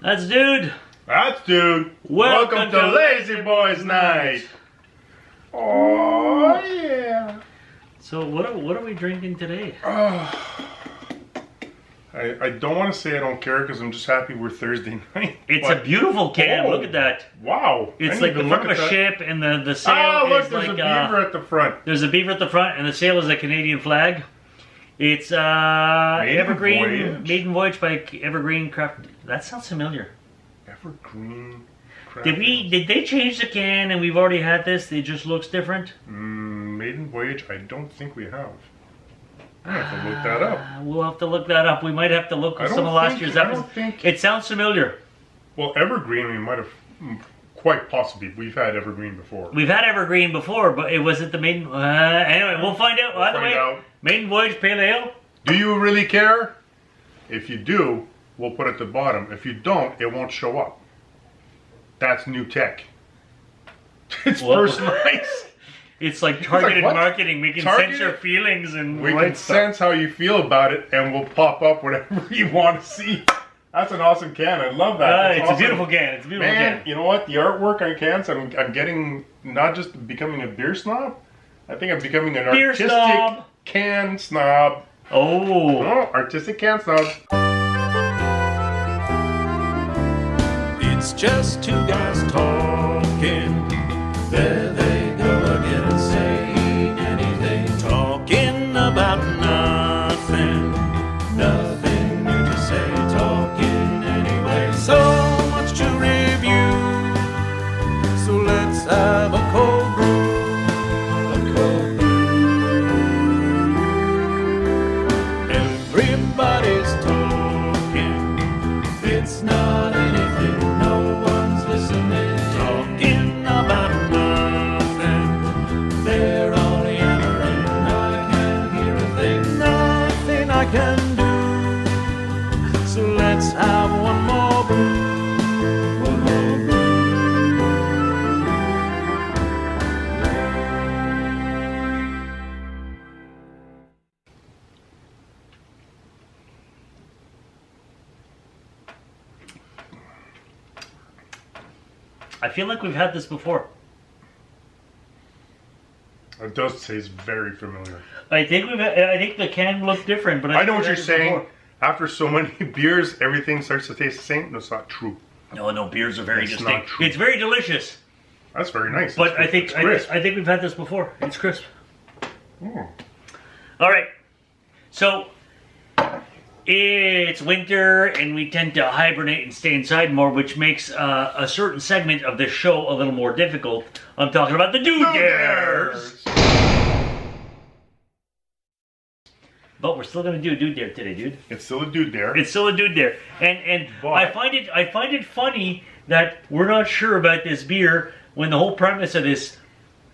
That's Dude. That's Dude. Welcome to Lazyboys night. Oh yeah. So what are we drinking today? I don't want to say I don't care because I'm just happy we're Thursday night. It's a beautiful can. Look at that. Wow. It's like the front of a ship, and the sail look, is there's like a beaver at the front. There's a beaver at the front, and the sail is a Canadian flag. It's Evergreen Maiden Voyage by Evergreen Craft. That sounds familiar. Evergreen Craft. Did they change the can and we've already had this? It just looks different? Maiden Voyage, I don't think we have. I have to look that up. We'll have to look that up. We might have to look at some of last year's episodes. It sounds familiar. Well, Evergreen, we might have quite possibly. We've had Evergreen before. We've had Evergreen before, but it wasn't the Maiden. Anyway, we'll find out. By the way, Maiden Voyage Pale Ale. Do you really care? If you do, we'll put it at the bottom. If you don't, it won't show up. That's new tech. It's personalized. It's like targeted marketing. We can sense your feelings and we can sense how you feel about it, and we'll pop up whatever you want to see. That's an awesome can. I love that. It's awesome. A beautiful can. It's a beautiful can. You know what? The artwork on cans, I'm getting not just becoming a beer snob. I think I'm becoming an artistic can snob. Oh, artistic can snob. It's just two guys talking. There they go again, saying anything. Talking about nothing. Nothing new to say. Talking anyway. So much to review. So let's have a cold brew. A cold brew. Everybody's talking. It's not anything. No one's listening. Talking about nothing. They're all yammering. I can't hear a thing. Nothing I can do. So let's have one more brew. One more brew. I feel like we've had this before. It does taste very familiar. I think the can looked different, but I know what you're saying. Before. After so many beers, everything starts to taste the same. No, it's not true. No, beers are very distinct. Not true. It's very delicious. That's very nice. But I think we've had this before. It's crisp. Mm. All right. So it's winter, and we tend to hibernate and stay inside more, which makes a certain segment of this show a little more difficult. I'm talking about the Dude Dares. But we're still going to do a Dude Dare today, dude. It's still a Dude Dare. It's still a Dude Dare. And I find it funny that we're not sure about this beer when the whole premise of this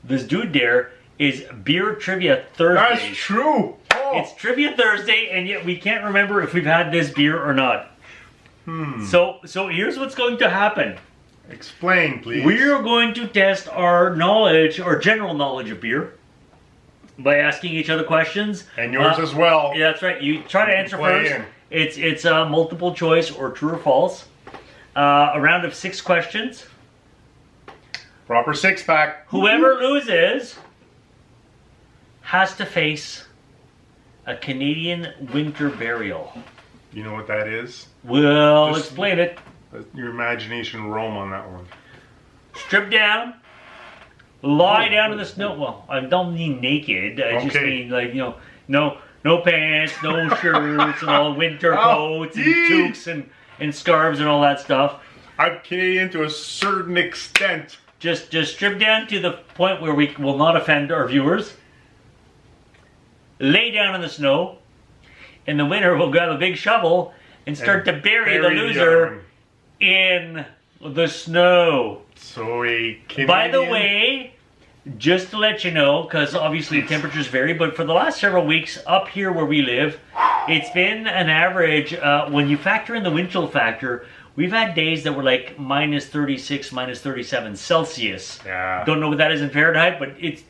Dude Dare is Beer Trivia Thursday. That's true. Oh. It's Trivia Thursday, and yet we can't remember if we've had this beer or not. So here's what's going to happen. Explain, please. We're going to test our knowledge, our general knowledge of beer, by asking each other questions. And yours as well. Yeah, that's right. You try to answer first. It's multiple choice or true or false. A round of 6 questions. Proper 6-pack. Whoever loses has to face a Canadian winter burial. You know what that is? Well, explain it. Let your imagination roam on that one. Strip down. Lie down in the snow. Well, I don't mean naked. I just mean like, no pants, no shirts, and all winter coats and toques and scarves and all that stuff. I'm Canadian to a certain extent. Just strip down to the point where we will not offend our viewers. Lay down in the snow, and the winner will grab a big shovel and start to bury the loser in the snow. So a Canadian... By the way, just to let you know, because obviously temperatures vary, but for the last several weeks up here where we live, it's been an average, when you factor in the wind chill factor, we've had days that were like minus 36, minus 37 Celsius. Yeah. Don't know what that is in Fahrenheit, but it's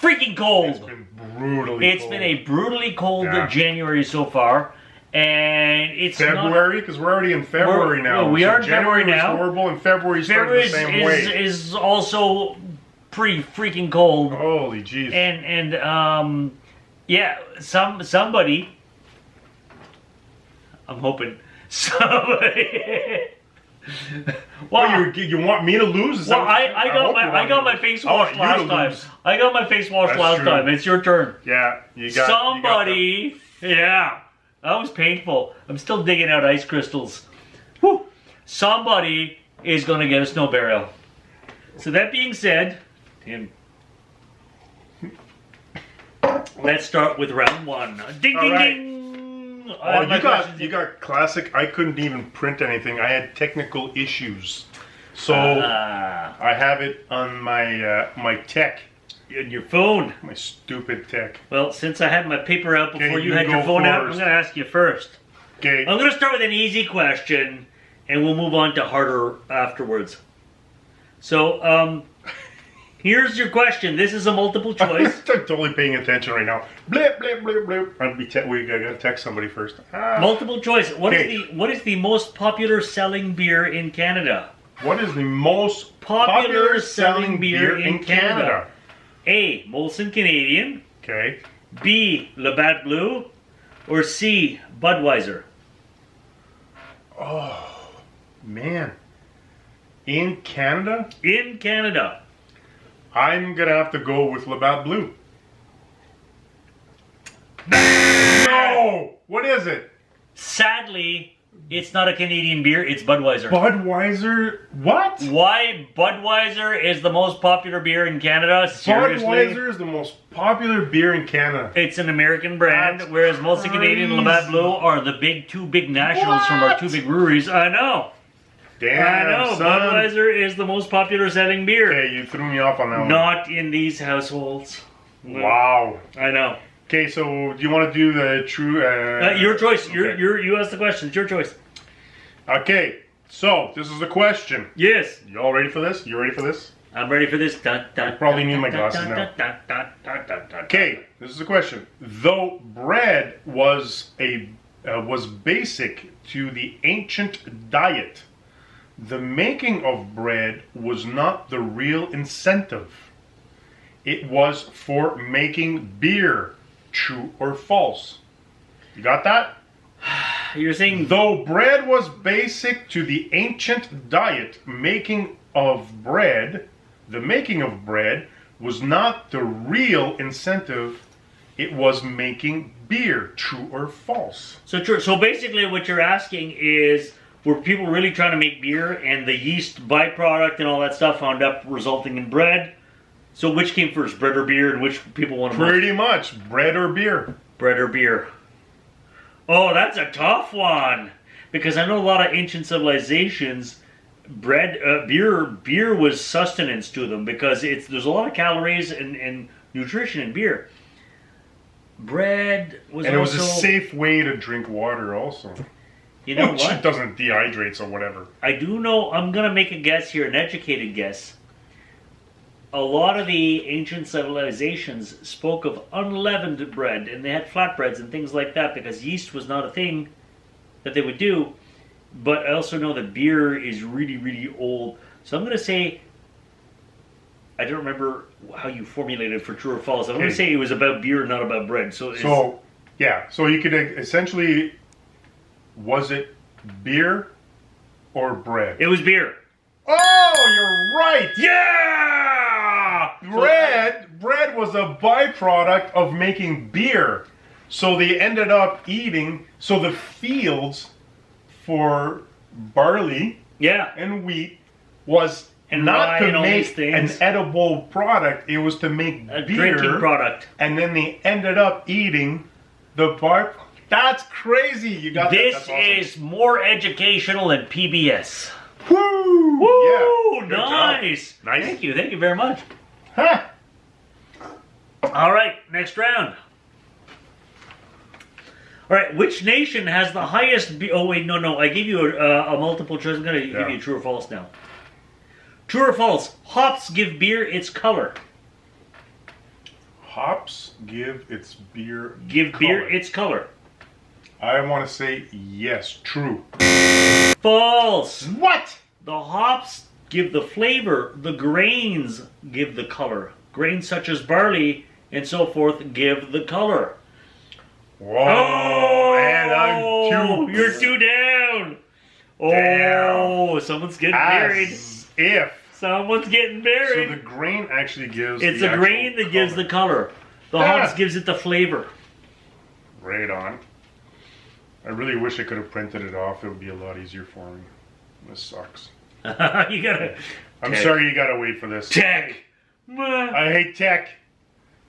freaking cold. It's been brutally cold. It's been a brutally cold January so far. and it's February, because we're already in February now. We are in January February now. was horrible, and February started the same way. Is also pretty freaking cold. Holy jeez. And yeah, somebody. I'm hoping somebody. Well, you want me to lose? Is Well, that I got my face washed last time. I got my face washed last time. It's your turn. Yeah, you got somebody. Yeah, that was painful. I'm still digging out ice crystals. Whew. Somebody is gonna get a snow barrel. So that being said, Tim, let's start with round one. Ding ding ding. Oh, you got classic. I couldn't even print anything. I had technical issues, so I have it on my my tech. In your phone. My stupid tech. Well, since I had my paper out before you had go your phone out, I'm first. going to ask you first. Okay. I'm going to start with an easy question, and we'll move on to harder afterwards. So, here's your question. This is a multiple choice. I'm totally paying attention right now. Blip, blip, blip, blip. We gotta text somebody first. Multiple choice. What is the most popular selling beer in Canada? What is the most popular selling beer in Canada? A. Molson Canadian. Okay. B. Labatt Blue. Or C. Budweiser. Oh, man. In Canada? In Canada. I'm gonna have to go with Labatt Blue. No! What is it? Sadly, it's not a Canadian beer, it's Budweiser. Budweiser? What? Why Budweiser is the most popular beer in Canada? Seriously? Budweiser is the most popular beer in Canada. It's an American brand, That's whereas Molson Canadian and Labatt Blue are the two big nationals from our two big breweries. I know. Damn, I know. son. Budweiser is the most popular selling beer. Okay, you threw me off on that one. Not in these households. Wow. I know. Okay, so do you want to do the true... your choice. Okay. You asked the question. It's your choice. Okay, so this is the question. Yes. You all ready for this? You ready for this? I'm ready for this. I probably need my glasses now. Okay, this is the question. Though bread was basic to the ancient diet, the making of bread was not the real incentive. It was for making beer. True or false? You got that? You're saying though bread was basic to the ancient diet, the making of bread was not the real incentive. It was making beer. True or false? So true. So basically, what you're asking is, were people really trying to make beer, and the yeast byproduct and all that stuff wound up resulting in bread? So which came first, bread or beer, and which people want to Pretty much, bread or beer. Bread or beer. Oh, that's a tough one. Because I know a lot of ancient civilizations, beer was sustenance to them, because there's a lot of calories and nutrition in beer. Bread was and it was a safe way to drink water also. You know what? It doesn't dehydrate or whatever. I do know, I'm going to make a guess here, an educated guess. A lot of the ancient civilizations spoke of unleavened bread, and they had flatbreads and things like that, because yeast was not a thing that they would do. But I also know that beer is really, really old. So I'm going to say, I don't remember how you formulated for true or false. I'm going to say it was about beer, not about bread. So you could essentially, was it beer or bread? It was beer. Oh, you're right. Yeah! Bread was a byproduct of making beer. So they ended up eating, so the fields for barley and wheat was not to make an edible product, it was to make a beer. Drinking product. And then they ended up eating the bark. That's crazy. You got this. That's awesome. Is more educational than PBS. Woo! Woo! Yeah, Nice. Nice. Thank you very much. Huh. All right, next round. All right, which nation has the highest... oh, wait, no. I gave you a multiple choice. I'm going to give you true or false now. True or false? Hops give beer its color. Hops give its beer Give color. Beer its color. I want to say yes, true. False. What? The hops give the flavor. The grains give the color. Grains such as barley and so forth give the color. Whoa, and I'm two. You're 2 down. Oh, Damn. someone's getting married. As if. Someone's getting married. So the grain actually gives. It's the the grain that gives the color. The hops gives it the flavor. Right on. I really wish I could have printed it off. It would be a lot easier for me. This sucks. You gotta. I'm Tech. sorry you gotta wait for this. Tech. I hate tech.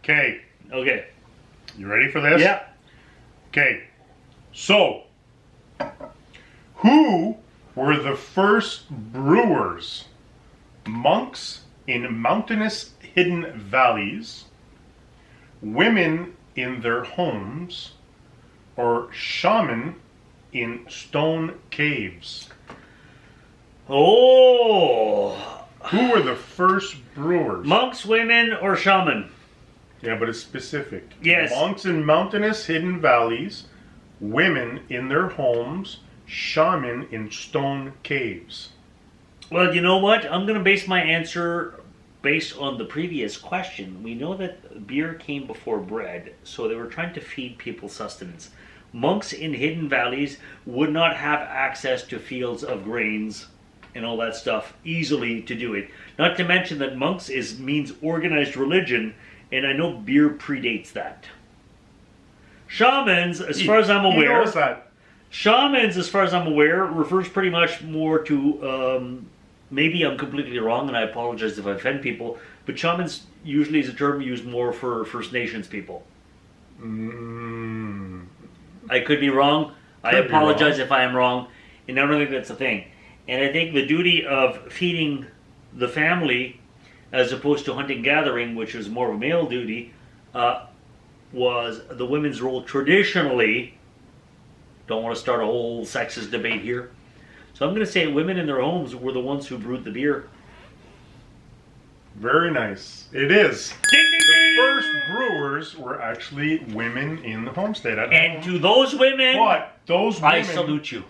Okay. Okay. You ready for this? Yeah. Okay. So, who were the first brewers? Monks in mountainous hidden valleys, women in their homes, or shaman in stone caves? Oh. Who were the first brewers? Monks, women, or shaman? Yeah, but it's specific. Yes. Monks in mountainous hidden valleys, women in their homes, shaman in stone caves. Well, you know what? I'm going to base my answer based on the previous question. We know that beer came before bread, so they were trying to feed people sustenance. Monks in hidden valleys would not have access to fields of grains and all that stuff easily to do it. Not to mention that monks means organized religion, and I know beer predates that. Shamans, as far as I'm He aware, knows that. shamans, as far as I'm aware, refers pretty much more to, maybe I'm completely wrong, and I apologize if I offend people, but shamans usually is a term used more for First Nations people. I could be wrong. I Could be apologize wrong. if I am wrong, and I don't think that's a thing. And I think the duty of feeding the family, as opposed to hunting gathering, which was more of a male duty, was the women's role traditionally. Don't want to start a whole sexist debate here. So I'm going to say women in their homes were the ones who brewed the beer. Very nice. It is. Ding, ding, The ding! first brewers were actually women in the homestead at And home. to those women, But those women I salute you.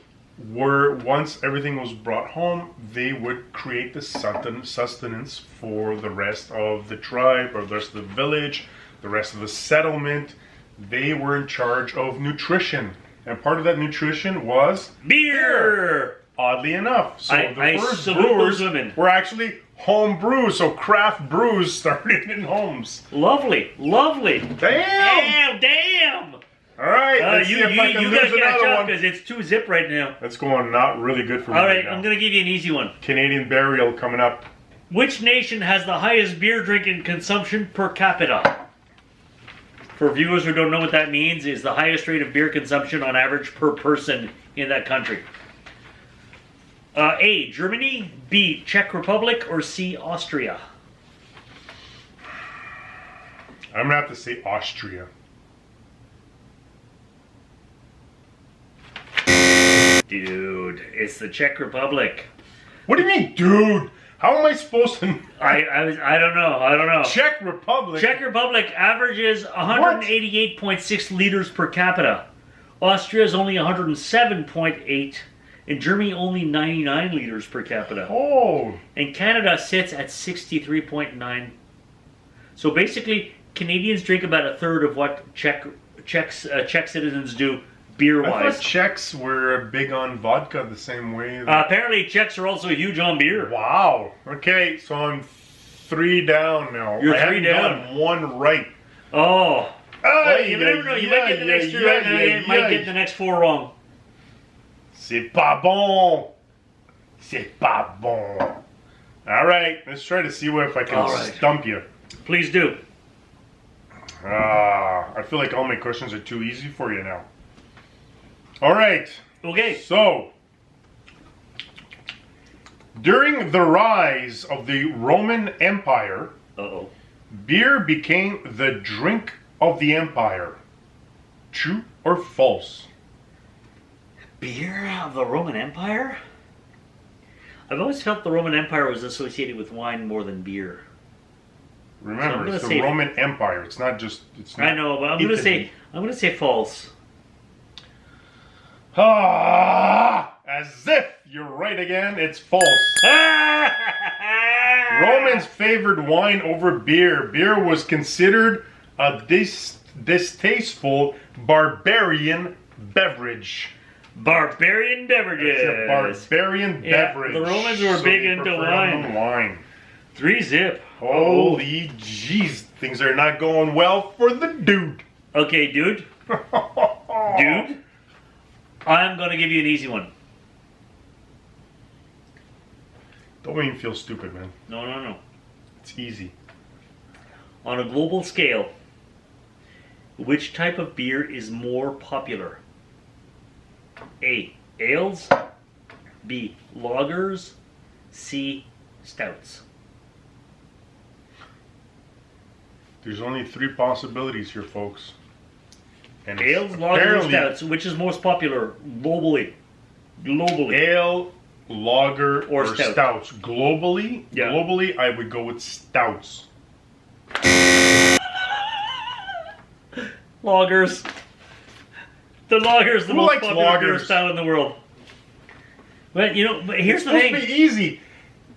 were, once everything was brought home, they would create the sustenance for the rest of the tribe, or the rest of the village, the rest of the settlement. They were in charge of nutrition. And part of that nutrition was Beer! oddly enough. So I the first salute brewers those women. were actually home brews. So craft brews started in homes. Lovely, lovely. Damn! Damn! All right, let's You see if I can gotta lose catch another up one. because it's 2-zip right now. That's going not really good for me All right, now. I'm gonna give you an easy one. Canadian burial coming up. Which nation has the highest beer drinking consumption per capita? For viewers who don't know what that means, is the highest rate of beer consumption on average per person in that country. A, Germany, B, Czech Republic, or C, Austria? I'm gonna have to say Austria. Dude, it's the Czech Republic. What do you mean, dude? How am I supposed to? I don't know. Czech Republic. Czech Republic averages 188.6 liters per capita. Austria is only 107.8, and Germany only 99 liters per capita. Oh, And Canada sits at 63.9. So basically, Canadians drink about a third of what Czech citizens do I beer-wise. thought Czechs were big on vodka the same way. Apparently, Czechs are also huge on beer. Wow. Okay, so I'm 3 down now. You're I 3 haven't down. done one right. Oh. Well, Ay, you never know. You might get the next 2 right, and you might get the next 4 wrong. C'est pas bon. C'est pas bon. All right, let's try to see if I can All right. stump you. Please do. I feel like all my questions are too easy for you now. All right. Okay. So, during the rise of the Roman Empire, Uh-oh. beer became the drink of the empire. True or false? Beer of the Roman Empire? I've always felt the Roman Empire was associated with wine more than beer. So I'm Remember, gonna it's the say- Roman Empire. It's not just. It's not I know, but I'm Italy. gonna say false. Ah, as if you're right again. It's false. Romans favored wine over beer. Beer was considered a distasteful barbarian beverage. Barbarian beverages. It's a barbarian beverage. The Romans were big they into preferred wine. 3-zip. Holy jeez, things are not going well for the dude. Okay, dude. Dude, I'm going to give you an easy one. Don't make me feel stupid, man. No. It's easy. On a global scale, which type of beer is more popular? A. Ales. B. Lagers. C. Stouts. There's only 3 possibilities here, folks. And Ales, lagers, or stouts. Which is most popular globally? Ale, lager, or stout. stouts. Globally, Yeah. globally, I would go with stouts. Lagers. The lager's the Who most likes popular beer lagers? style in the world. But but here's It's the supposed to thing. be easy.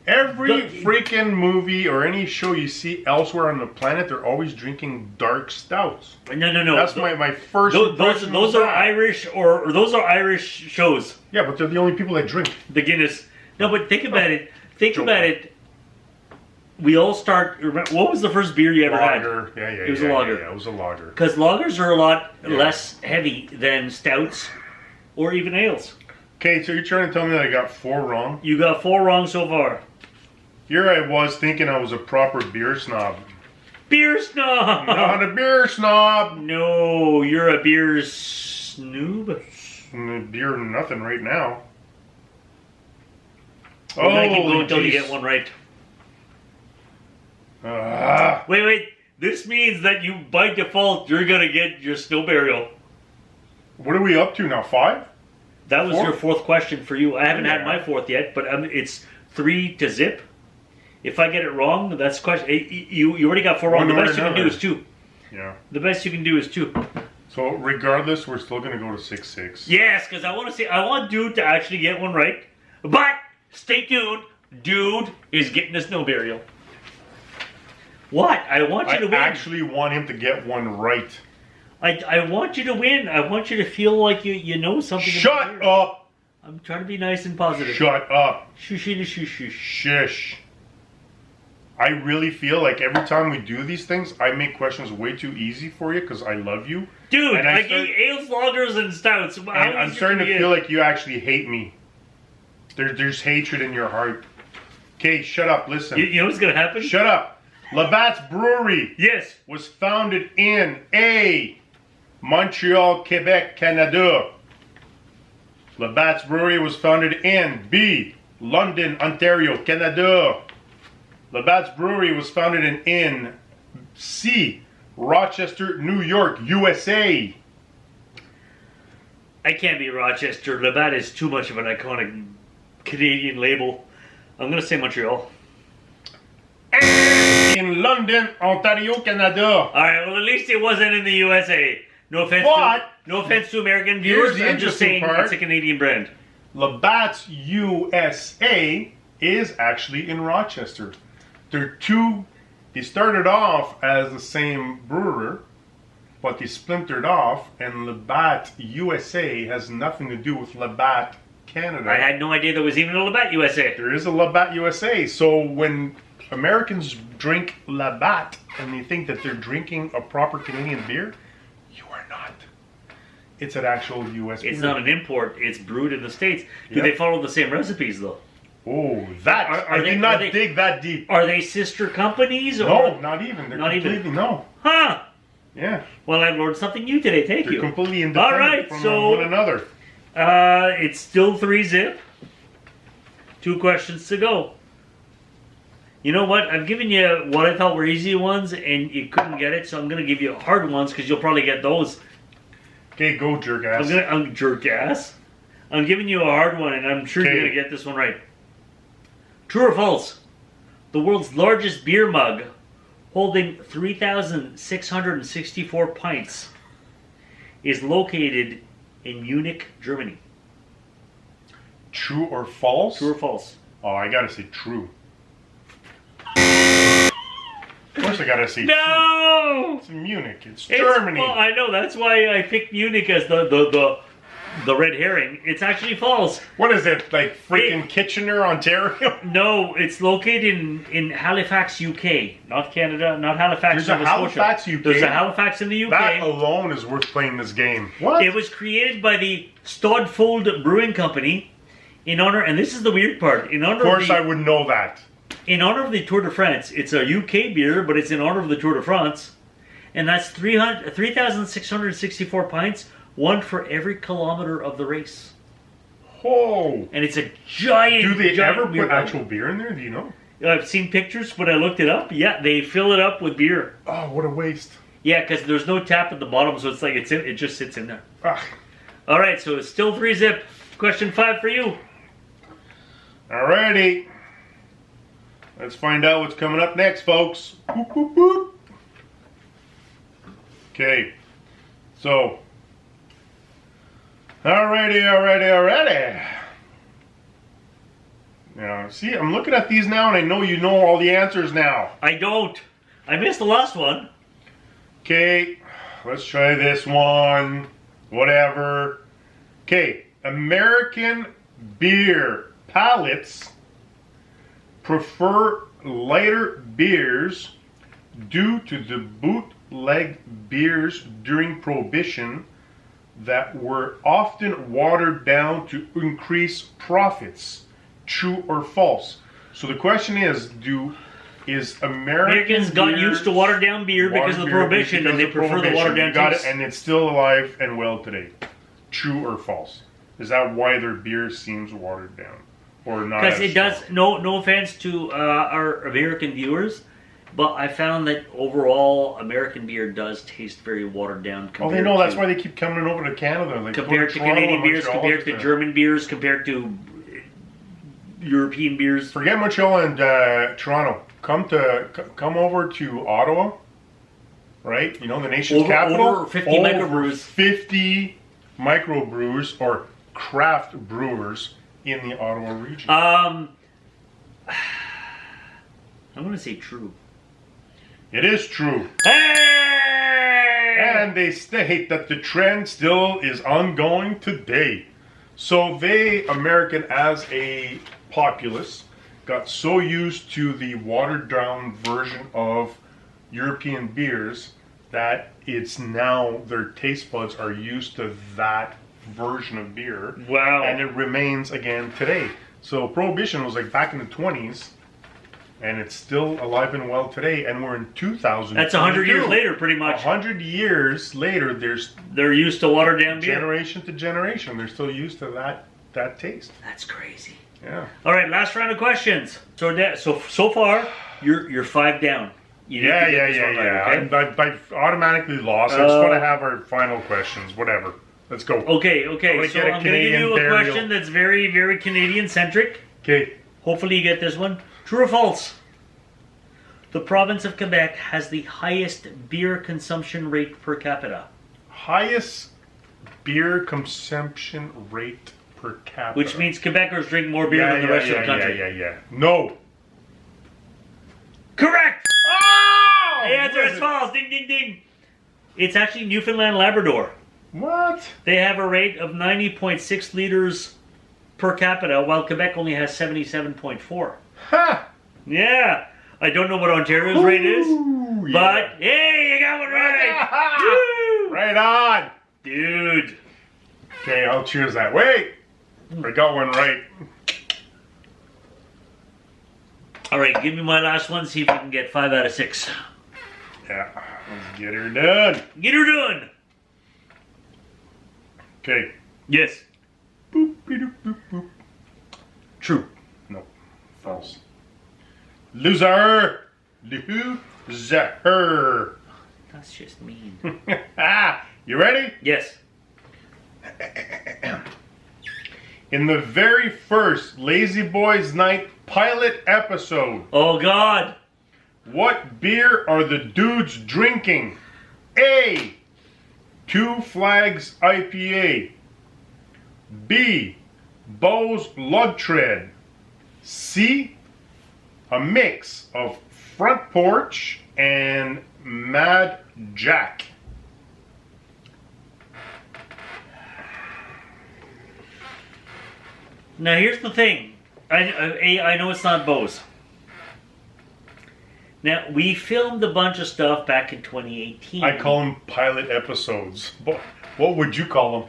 Every The- freaking movie or any show you see elsewhere on the planet, they're always drinking dark stouts. No. That's my first impression Those of are that. Irish or those are Irish shows. Yeah, but they're the only people that drink. The Guinness. No, but think about it. Think Joke. about it. We all start. What was the first beer you ever had? Lager. Yeah, It was a lager. Yeah, it was a lager. Because lagers are a lot Yeah. less heavy than stouts or even ales. Okay, so you're trying to tell me that I got 4 wrong? You got 4 wrong so far. Here I was thinking I was a proper beer snob. Beer snob. Not a beer snob. No, you're a beer snoob. Beer nothing right now. We're gonna keep going Oh, until you get one right. Ah, Wait. This means that you, by default, you're gonna get your snow burial. what are we up to now? 5? That was 4? your 4th question for you. I haven't had Yeah. my 4th yet, but it's 3-0. If I get it wrong, that's question. You already got 4 wrong. One The way best or you can do another. is 2. Yeah. The best you can do is 2. So regardless, we're still gonna go to 6-6. Yes, because I want Dude to actually get one right. But stay tuned. Dude is getting a snow burial. What? I want you I to win. actually want him to get one right. I want you to win. I want you to feel like you know something. about Shut beer. up! I'm trying to be nice and positive. Shut up! Shush. Shish. I really feel like every time we do these things, I make questions way too easy for you because I love you. Dude, And I I gave ales, lagers, and stouts. And I'm starting to feel like you actually hate me. There's hatred in your heart. Okay, shut up. Listen. You know what's gonna happen? Shut up. Labatt's Brewery Yes. was founded in A. Montreal, Quebec, Canada. Labatt's Brewery was founded in B. London, Ontario, Canada. Labatt's Brewery was founded in C. Rochester, New York, USA. I can't be Rochester. Labatt is too much of an iconic Canadian label. I'm gonna say Montreal. In London, Ontario, Canada. All right. Well, at least it wasn't in the USA. No offense. But- No offense to American viewers. the I'm just interesting saying part. it's a Canadian brand. Labatt's USA is actually in Rochester. They started off as the same brewer, but they splintered off, and Labatt USA has nothing to do with Labatt Canada. I had no idea there was even a Labatt USA. There is a Labatt USA. So when Americans drink Labatt and they think that they're drinking a proper Canadian beer, you are not. It's an actual US beer. It's not an import. It's brewed in the States. Do Yep. they follow the same recipes though? Oh, that Are I they- did not are they- dig that deep. Are they sister companies? Or? No, not even. They're Not even. completely no. Huh. Yeah, Well, I learned something new today. Thank they're you. completely independent All right, from so- one another. It's still 3-0. 2 questions to go. You know what? I've given you what I thought were easy ones, and you couldn't get it, so I'm going to give you hard ones because you'll probably get those. Okay, go jerk ass. I'm jerk ass. I'm giving you a hard one, and I'm sure you're Okay. going to get this one right. True or false? The world's largest beer mug, holding 3,664 pints, is located in Munich, Germany. True or false? True or false? Oh, I gotta say true. Of course I gotta say true. No! It's Munich. It's Germany. Well, I know. That's why I picked Munich as the red herring. It's actually false. What is it, like freaking Kitchener, Ontario? No, it's located in Halifax, UK. Not Canada, not Halifax, There's a Nova Scotia. Halifax, UK? There's a Halifax in the UK. That alone is worth playing this game. What? It was created by the Stodfold Brewing Company in honor, and this is the weird part, in honor Of course of I would know that. in honor of the Tour de France. It's a UK beer, but it's in honor of the Tour de France. And that's 3,664 pints, one for every kilometer of the race. Oh. And it's a giant. Do they giant ever beer put bottle. actual beer in there? Do you know? I've seen pictures, but I looked it up. Yeah, they fill it up with beer. Oh, what a waste. Yeah, because there's no tap at the bottom, so it's like it just sits in there. Ah. All right, so it's still 3-zip. Question 5 for you. Alrighty. Let's find out what's coming up next, folks. Boop, boop, boop. Okay. So. Alrighty. Now, see, I'm looking at these now, and I know you know all the answers now. I don't. I missed the last one. Okay. Let's try this one. Whatever. Okay. American beer palates prefer lighter beers due to the bootleg beers during Prohibition that were often watered down to increase profits. True or false? So the question is, is Americans got beers used to watered down beer because of the Prohibition, and they because of prefer the watered down You got it, taste. and it's still alive and well today. True or false? Is that why their beer seems watered down, or not? Because as it does. strong? No offense to our American viewers, but I found that overall American beer does taste very watered down. Oh, they know. That's why they keep coming over to Canada. Like Compared to Toronto Canadian and beers, Montreal, compared to just German beers, compared to European beers. Forget Montreal and Toronto. Come over to Ottawa, right? You know, the nation's capital. Over 50 microbrews. 50 microbrewers or craft brewers in the Ottawa region. I'm going to say true. It is true. Hey! And they state that the trend still is ongoing today. So they, American as a populace, got so used to the watered down version of European beers that it's now their taste buds are used to that version of beer. Wow. And it remains again today. So Prohibition was like back in the 20s, and it's still alive and well today, and we're in 2000. That's 100 years later, pretty much. 100 years later, They're used to watered down beer. generation to generation, they're still used to that taste. That's crazy. Yeah. All right, last round of questions. So far, you're 5 down. You need to Yeah. get this one right, okay? I automatically lost. I just want to have our final questions. Whatever. Let's go. Okay. I'm So gonna I'm get a going to give Canadian you a burial. question that's very, very Canadian-centric. Okay. Hopefully you get this one. True or false? The province of Quebec has the highest beer consumption rate per capita. Highest beer consumption rate per capita. Which means Quebecers drink more beer than the rest of the country. Yeah. No. Correct! Oh! The answer is false. Ding, ding, ding. It's actually Newfoundland, Labrador. What? They have a rate of 90.6 liters per capita, while Quebec only has 77.4. Ha! Yeah. I don't know what Ontario's rate is, Ooh, but hey, you got one right. Woo! Right on. Dude. Okay, I'll cheers that. Wait. I got one right. All right, give me my last one. See if we can get 5 out of 6. Yeah. Let's get her done. Get her done. Okay. Yes. Boop, boop, boop, boop. True. No. False. Loser. Loser. That's just mean. You ready? Yes. In the very first Lazyboys Night pilot episode, Oh God. what beer are the dudes drinking? A. Two Flags IPA. B. Bo's lug tread. C, a mix of front porch and Mad Jack. Now here's the thing. I know it's not Bo's. Now, we filmed a bunch of stuff back in 2018. I call them pilot episodes. What would you call them?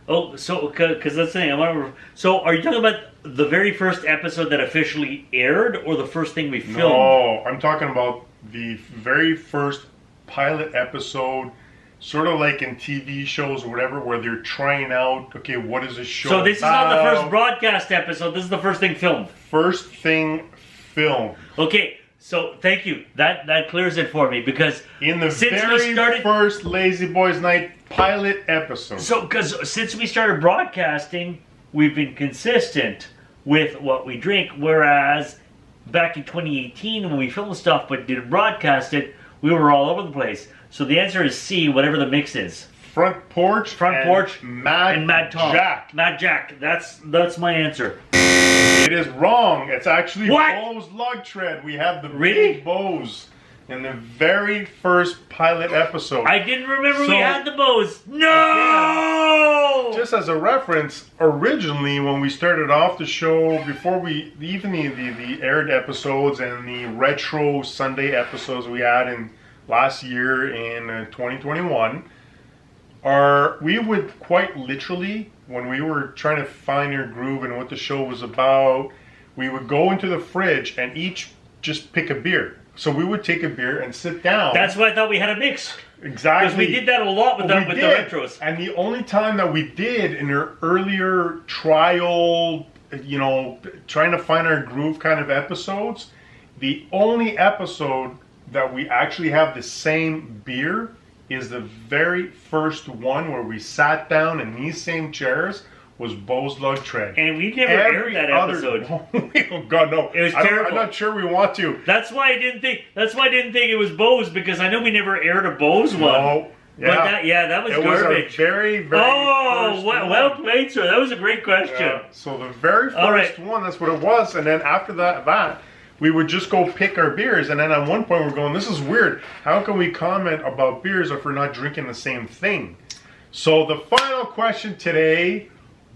Oh, so, because that's the thing. So, are you talking about the very first episode that officially aired, or the first thing we filmed? No, I'm talking about the very first pilot episode, sort of like in TV shows or whatever, where they're trying out, okay, what is this show So this about? is not the first broadcast episode. This is the first thing filmed. First thing filmed. Okay, so thank you. That clears it for me, because In the since very we started, first Lazy Boys Night pilot episode. so because since we started broadcasting, we've been consistent with what we drink. Whereas back in 2018, when we filmed stuff but didn't broadcast it, we were all over the place. So the answer is C, whatever the mix is. Front porch, Mad Tom. Jack. Mad Jack. That's my answer. It is wrong. It's actually What? Bo's lug tread. We have the Really? big Bo's in the very first pilot episode. I didn't remember we So- had the bows. No! Just as a reference, originally when we started off the show, before we even the aired episodes and the retro Sunday episodes we had in last year in 2021, we would quite literally, when we were trying to find your groove and what the show was about, we would go into the fridge and each just pick a beer. So we would take a beer and sit down. That's why I thought we had a mix. Exactly. Because we did that a lot with the retros. And the only time that we did in our earlier trial, trying to find our groove kind of episodes, the only episode that we actually have the same beer is the very first one where we sat down in these same chairs was Bo's Lug Tread. And we never aired that episode. Oh God, no! It was terrible. I'm not sure we want to. That's why I didn't think it was Bo's, because I know we never aired a Bo's one. No, But that was it garbage. was our very, very first well one. played, sir. That was a great question. Yeah. So the very All right. first one, that's what it was. And then after that, we would just go pick our beers. And then at one point we're going, this is weird. How can we comment about beers if we're not drinking the same thing? So the final question today,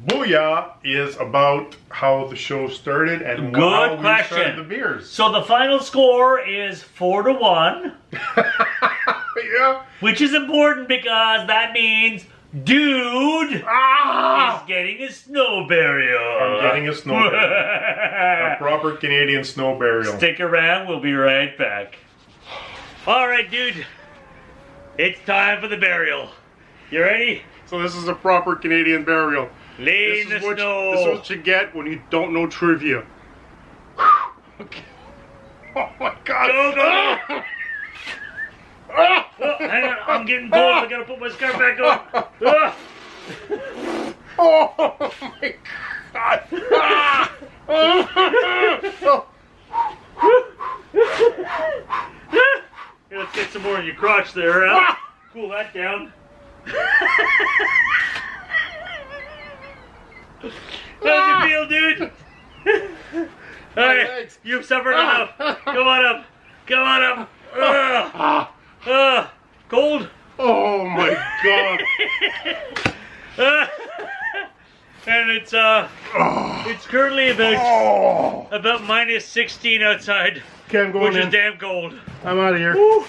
Booyah, is about how the show started and Good how we question. started the beers. So the final score is 4-1, Yeah. which is important because that means Dude is getting a snow burial. I'm getting a snow burial. A proper Canadian snow burial. Stick around, we'll be right back. All right, dude. It's time for the burial. You ready? So this is a proper Canadian burial. Lay in the snow. This is what you get when you don't know trivia. Okay. Oh my God. Go. Oh, hang on, I'm getting cold. I gotta put my scarf back on. Ah. Oh my God. Here, let's get some more in your crotch there, huh? Cool that down. How's it feel, dude? Alright, legs. you've suffered enough. Come on up. Come on up. Cold? Oh my God. And it's currently about minus 16 outside, Okay, I'm going which in. is damn cold. I'm out of here. Woo.